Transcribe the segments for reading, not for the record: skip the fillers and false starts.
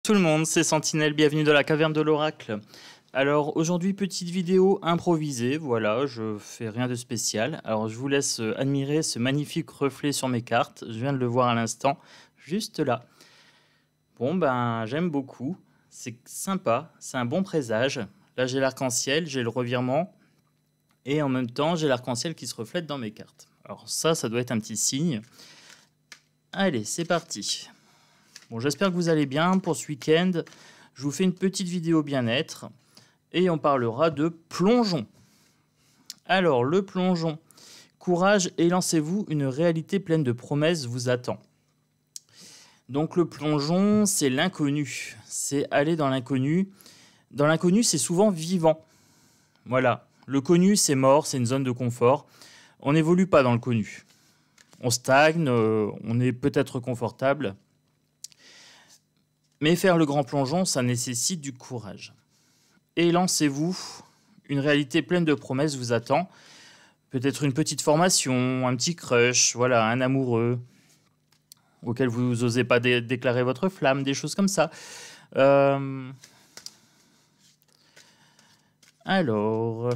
Tout le monde, c'est Sentinelle, bienvenue dans la caverne de l'oracle. Alors aujourd'hui, petite vidéo improvisée, voilà, je fais rien de spécial. Alors je vous laisse admirer ce magnifique reflet sur mes cartes, je viens de le voir à l'instant, juste là. Bon ben, j'aime beaucoup, c'est sympa, c'est un bon présage. Là j'ai l'arc-en-ciel, j'ai le revirement, et en même temps j'ai l'arc-en-ciel qui se reflète dans mes cartes. Alors ça doit être un petit signe. Allez, c'est parti. Bon, j'espère que vous allez bien pour ce week-end. Je vous fais une petite vidéo bien-être et on parlera de plongeon. Alors, le plongeon. Courage et lancez-vous, une réalité pleine de promesses vous attend. Donc, le plongeon, c'est l'inconnu. C'est aller dans l'inconnu. Dans l'inconnu, c'est souvent vivant. Voilà. Le connu, c'est mort, c'est une zone de confort. On n'évolue pas dans le connu. On stagne, on est peut-être confortable. Mais faire le grand plongeon, ça nécessite du courage. Et lancez-vous, une réalité pleine de promesses vous attend. Peut-être une petite formation, un petit crush, voilà, un amoureux auquel vous n'osez pas déclarer votre flamme, des choses comme ça. Alors,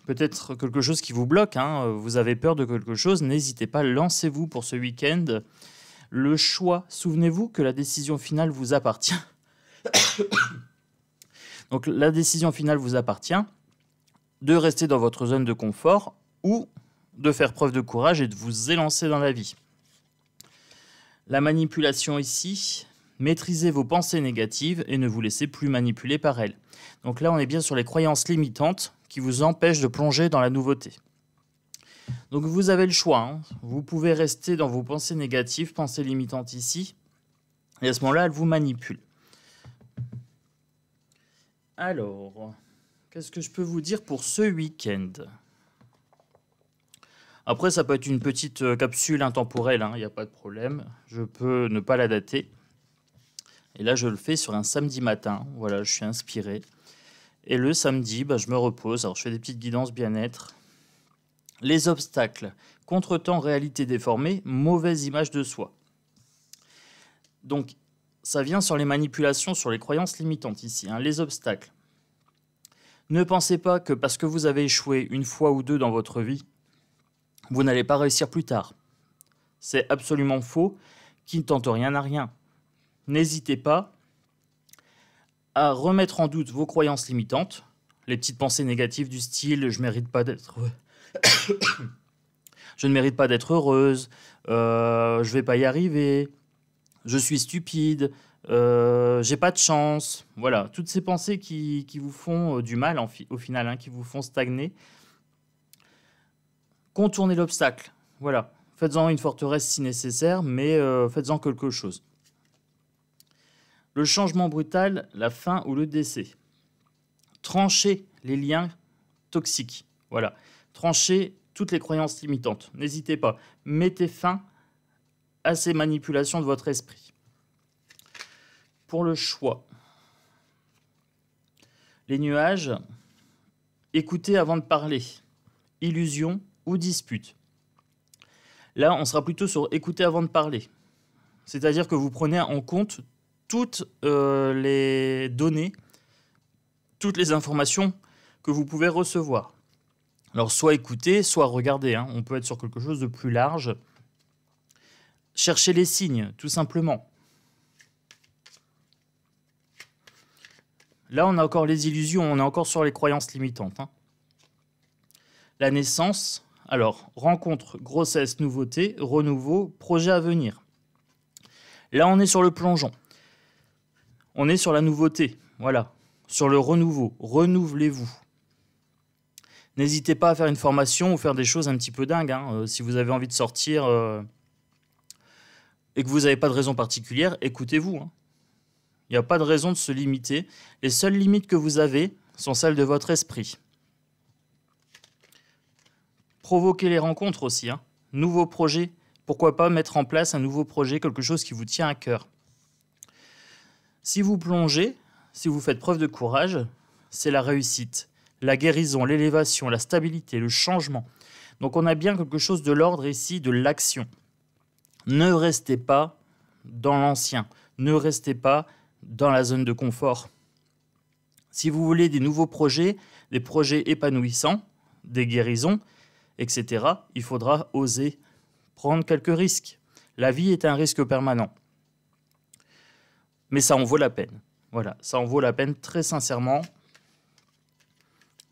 peut-être quelque chose qui vous bloque, hein, vous avez peur de quelque chose, n'hésitez pas, lancez-vous pour ce week-end. Le choix, souvenez-vous que la décision finale vous appartient. Donc la décision finale vous appartient de rester dans votre zone de confort ou de faire preuve de courage et de vous élancer dans la vie. La manipulation ici, maîtrisez vos pensées négatives et ne vous laissez plus manipuler par elles. Donc là, on est bien sur les croyances limitantes qui vous empêchent de plonger dans la nouveauté. Donc vous avez le choix, hein. Vous pouvez rester dans vos pensées négatives, pensées limitantes ici, et à ce moment-là, elles vous manipulent. Alors, qu'est-ce que je peux vous dire pour ce week-end? Après, ça peut être une petite capsule intemporelle, hein, il n'y a pas de problème. Je peux ne pas la dater. Et là, je le fais sur un samedi matin. Voilà, je suis inspiré. Et le samedi, je me repose. Alors, je fais des petites guidances bien-être. Les obstacles, contretemps, réalité déformée, mauvaise image de soi. Donc, ça vient sur les manipulations, sur les croyances limitantes ici, hein, les obstacles. Ne pensez pas que parce que vous avez échoué une fois ou deux dans votre vie, vous n'allez pas réussir plus tard. C'est absolument faux, qui ne tente rien n'a rien. N'hésitez pas à remettre en doute vos croyances limitantes, les petites pensées négatives du style « je ne mérite pas d'être... » je ne mérite pas d'être heureuse, je ne vais pas y arriver, je suis stupide, j'ai pas de chance. Voilà, toutes ces pensées qui vous font du mal au final, hein, qui vous font stagner. Contournez l'obstacle, voilà. Faites-en une forteresse si nécessaire, mais faites-en quelque chose. Le changement brutal, la fin ou le décès. Tranchez les liens toxiques, voilà. Tranchez toutes les croyances limitantes. N'hésitez pas. Mettez fin à ces manipulations de votre esprit. Pour le choix. Les nuages, écoutez avant de parler. Illusion ou dispute. Là, on sera plutôt sur écouter avant de parler. C'est-à-dire que vous prenez en compte toutes les données, toutes les informations que vous pouvez recevoir. Alors, soit écouter, soit regarder, hein. On peut être sur quelque chose de plus large. Cherchez les signes, tout simplement. Là, on a encore les illusions, on est encore sur les croyances limitantes, hein. La naissance, alors, rencontre, grossesse, nouveauté, renouveau, projet à venir. Là, on est sur le plongeon. On est sur la nouveauté, voilà. Sur le renouveau, renouvelez-vous. N'hésitez pas à faire une formation ou faire des choses un petit peu dingues, hein. Si vous avez envie de sortir et que vous n'avez pas de raison particulière, écoutez-vous, hein. Il n'y a pas de raison de se limiter. Les seules limites que vous avez sont celles de votre esprit. Provoquez les rencontres aussi, hein. Nouveaux projets. Pourquoi pas mettre en place un nouveau projet, quelque chose qui vous tient à cœur. Si vous plongez, si vous faites preuve de courage, c'est la réussite. La guérison, l'élévation, la stabilité, le changement. Donc on a bien quelque chose de l'ordre ici, de l'action. Ne restez pas dans l'ancien. Ne restez pas dans la zone de confort. Si vous voulez des nouveaux projets, des projets épanouissants, des guérisons, etc., il faudra oser prendre quelques risques. La vie est un risque permanent. Mais ça en vaut la peine. Voilà, ça en vaut la peine très sincèrement.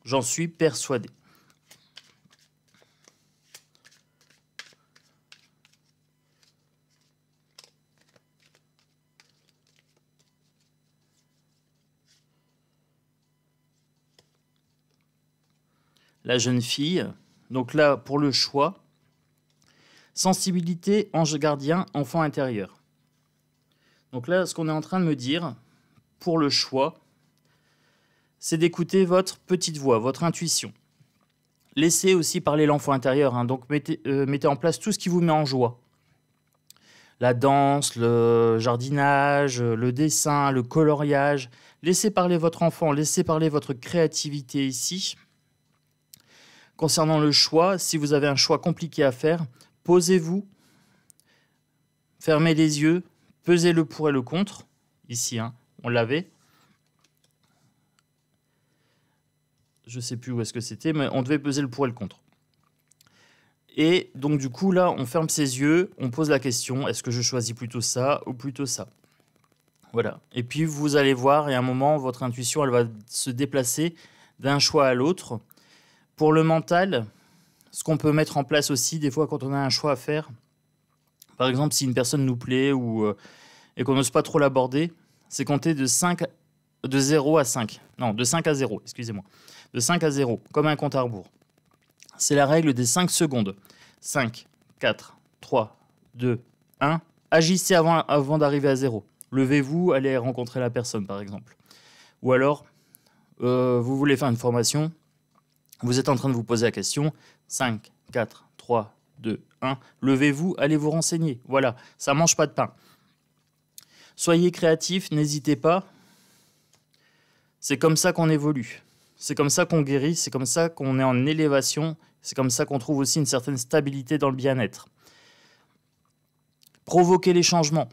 J'en suis persuadé. La jeune fille, donc là, pour le choix, sensibilité, ange gardien, enfant intérieur. Donc là, ce qu'on est en train de me dire, pour le choix, c'est d'écouter votre petite voix, votre intuition. Laissez aussi parler l'enfant intérieur, hein, donc mettez en place tout ce qui vous met en joie. La danse, le jardinage, le dessin, le coloriage. Laissez parler votre enfant, laissez parler votre créativité ici. Concernant le choix, si vous avez un choix compliqué à faire, posez-vous, fermez les yeux, pesez le pour et le contre. Ici, hein, on l'avait. Je ne sais plus où est-ce que c'était, mais on devait peser le pour et le contre. Et donc du coup, là, on ferme ses yeux, on pose la question, est-ce que je choisis plutôt ça ou plutôt ça? Voilà. Et puis, vous allez voir, et à un moment, votre intuition, elle va se déplacer d'un choix à l'autre. Pour le mental, ce qu'on peut mettre en place aussi, des fois, quand on a un choix à faire, par exemple, si une personne nous plaît et qu'on n'ose pas trop l'aborder, c'est compter de 0 à 5. Non, de 5 à 0, excusez-moi. De 5 à 0, comme un compte à rebours. C'est la règle des 5 secondes. 5, 4, 3, 2, 1. Agissez avant d'arriver à 0. Levez-vous, allez rencontrer la personne, par exemple. Ou alors, vous voulez faire une formation, vous êtes en train de vous poser la question. 5, 4, 3, 2, 1. Levez-vous, allez vous renseigner. Voilà, ça ne mange pas de pain. Soyez créatifs, n'hésitez pas. C'est comme ça qu'on évolue. C'est comme ça qu'on guérit, c'est comme ça qu'on est en élévation, c'est comme ça qu'on trouve aussi une certaine stabilité dans le bien-être. Provoquez les changements.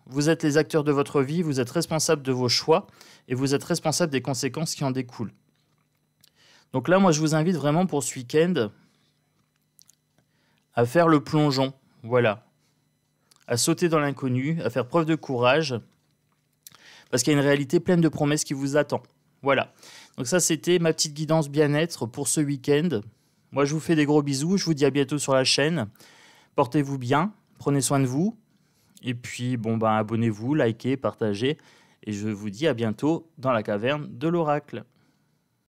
Vous êtes les acteurs de votre vie, vous êtes responsable de vos choix et vous êtes responsable des conséquences qui en découlent. Donc là, moi, je vous invite vraiment pour ce week-end à faire le plongeon, voilà, à sauter dans l'inconnu, à faire preuve de courage, parce qu'il y a une réalité pleine de promesses qui vous attend. Voilà. Donc ça, c'était ma petite guidance bien-être pour ce week-end. Moi, je vous fais des gros bisous. Je vous dis à bientôt sur la chaîne. Portez-vous bien. Prenez soin de vous. Et puis, abonnez-vous, likez, partagez. Et je vous dis à bientôt dans la caverne de l'oracle.